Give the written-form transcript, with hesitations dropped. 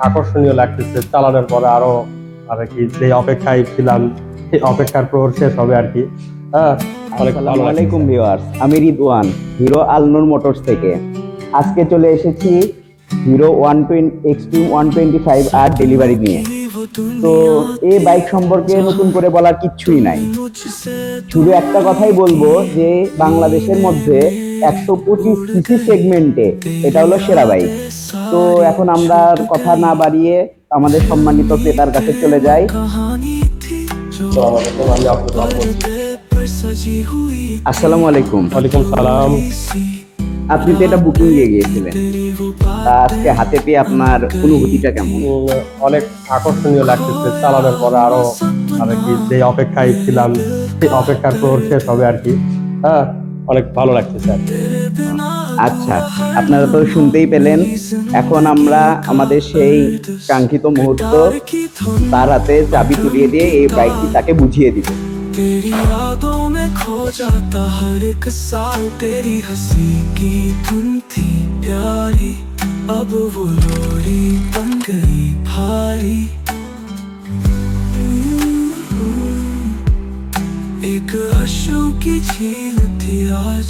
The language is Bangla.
আকর্ষণীয় লাগতেছে। চালানোর পরে আরো আর কি যে অপেক্ষায় ছিলাম সেই অপেক্ষার প্রহর শেষ হবে আর কি। হ্যাঁ, অনেক ভালো আসসালামু আলাইকুম লাগতেছে। ভিউয়ার্স, আমি রিদওয়ান হিরো আলনুর মোটরস থেকে। আজকে চলে এসেছি হিরো 120 এক্সট্রিম 125 আর ডেলিভারি নিয়ে। তো এই বাইক সম্পর্কে নতুন করে বলার কিচ্ছুই নাই, শুধু একটা কথাই বলবো যে বাংলাদেশের মধ্যে 125 সিসি সেগমেন্টে এটা হলো সেরা বাইক। তো এখন আমরা আর কথা না বাড়িয়ে আমাদের সম্মানিত ক্রেতার কাছে চলে যাই। আসসালামু আলাইকুম, আমি আব্দুল রব বলছি। আসসালামু আলাইকুম। ওয়ালাইকুম সালাম। আপনি তো এটা বুকিং দিয়ে গিয়েছিলেন, তা আজকে হাতে পেয়ে আপনার অনুভূতিটা কেমন? অনেক আকর্ষণীয় লাগতেছে। চালানোর পরে আরো আর কি যে অপেক্ষায় ছিলাম সেই অপেক্ষার প্রহর শেষ হবে আর কি। হ্যাঁ, অনেক ভালো লাগতেছে আর কি। আচ্ছা, আপনারা তো শুনতেই পেলেন। এখন আমরা আমাদের সেই কাঙ্ক্ষিত মুহূর্ত তার হাতে চাবি তুলিয়ে দিয়ে এই বাইকটি তাকে বুঝিয়ে দিব। तेरी यादों में खो जाता हर एक साल, तेरी हंसी की धुन थी प्यारी, अब वो लोरी बन गई भारी। एक आंसू की झील थी आज